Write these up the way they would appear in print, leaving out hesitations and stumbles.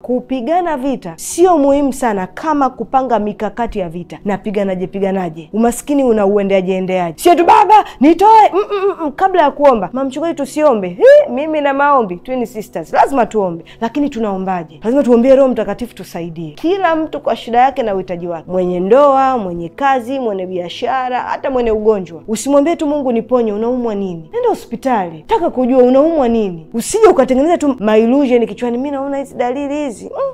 Kupigana vita sio muhimu sana kama kupanga mikakati ya vita. Na piganaje, umaskini unauendeaje? Sio tu baba nitoe kabla ya kuomba. Mchungaji, tusiombe. Mimi na maombi, twin sisters, lazima tuombe. Lakini tunaombaje? Lazima tuombee Roho Mtakatifu tusaidie. Kila mtu kwa shida yake na uhitaji wake. Mwenye ndoa, mwenye kazi, mwenye biashara, hata mwenye ugonjwa. Usimwambie tu Mungu niponye. Unaumwa nini? Nenda hospitali. Taka kujua unaumwa nini. Usije ukatengeneza tu illusion kichwani, mimi naona hizi dalili hizi.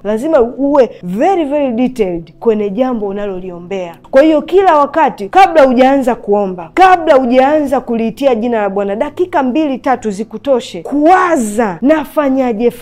Lazima uwe very very detailed kwenye jambo unaloliombea. Kwa hiyo kila wakati kabla hujaanza kuomba, kabla hujaanza kuliitia jina la Bwana, dakika 2-3 zikutoshe kuwaza nafanyaje,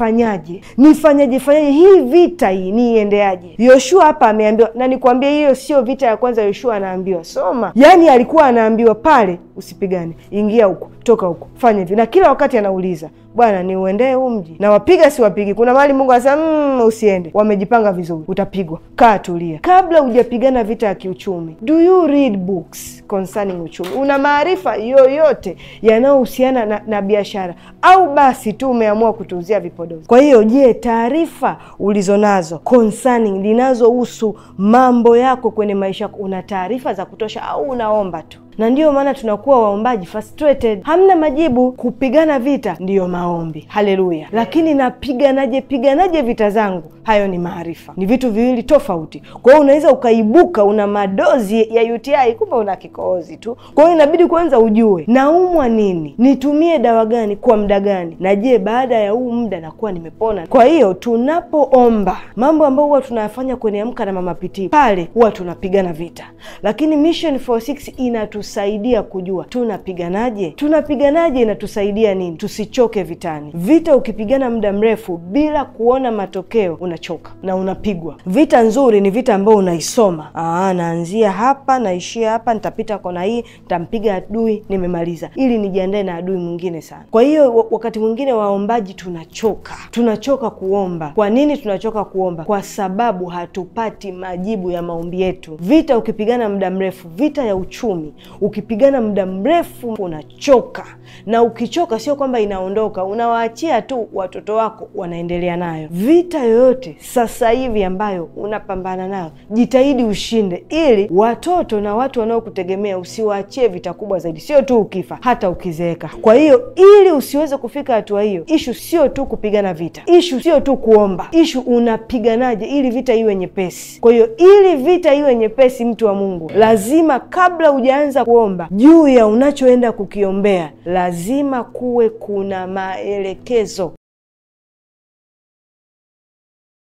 nifanyaje, hii vita hii niendeaje. Yoshua hapa ameambiwa, na nikwambia hiyo sio vita ya kwanza Yoshua anaambiwa. Soma. Yaani alikuwa anaambiwa pale, usipigane, ingia huko, toka huko, fanya hivi. Na kila wakati anauliza, Bwana ni uendee huu mji? Na wapiga si wapigi? Kuna mahali Mungu anasema usiende. Wamejipanga vizuri, utapigwa. Kaa tulia. Kabla hujapigana vita ya kiuchumi, do you read books concerning uchumi? Una maarifa yoyote yanayohusiana na biashara, au basi tu umeamua kutuuzia vipodozi? Kwa hiyo je, taarifa ulizonazo concerning linazohusu mambo yako kwenye maisha yako, una taarifa za kutosha au unaomba tu? Na ndiyo maana tunakuwa waombaji frustrated, hamna majibu. Kupigana vita ndiyo maombi, haleluya. Lakini napiganaje vita zangu, hayo ni maarifa. Ni vitu viwili tofauti. Kwa hiyo unaweza ukaibuka una madozi ya UTI, kumbe una kikohozi tu. Kwa hiyo inabidi kwanza ujue naumwa nini, nitumie dawa gani kwa muda gani, na je baada ya huu muda nakuwa nimepona. Kwa hiyo tunapoomba, mambo ambayo huwa tunayafanya kwenye Amka na Mama PT, pale huwa tunapigana vita. Lakini Mission 46 inatusaidia kujua tunapiganaje, inatusaidia nini, tusichoke vitani. Vita ukipigana muda mrefu bila kuona matokeo, unachoka na unapigwa. Vita nzuri ni vita ambayo unaisoma. Naanzia hapa, naishia hapa, nitapita kona hii, nitampiga adui, nimemaliza, ili nijiandae na adui mwingine sana. Kwa hiyo wakati mwingine waombaji tunachoka kuomba. Kwa nini tunachoka kuomba? Kwa sababu hatupati majibu ya maombi yetu. Vita ukipigana muda mrefu, vita ya uchumi ukipigana muda mrefu, unachoka. Na ukichoka sio kwamba inaondoka, unawaachia tu watoto wako wanaendelea nayo. Vita yoyote sasa hivi ambayo unapambana nayo, jitahidi ushinde, ili watoto na watu wanaokutegemea usiwaachie vita kubwa zaidi. Sio tu ukifa, hata ukizeeka. Kwa hiyo ili usiweze kufika hatua hiyo, issue sio tu kupigana vita, issue sio tu kuomba, issue unapiganaje ili vita iwe nyepesi. Kwa hiyo ili vita iwe nyepesi, mtu wa Mungu, lazima kabla hujaanza kuomba juu ya unachoenda kukiombea, lazima kuwe kuna maelekezo.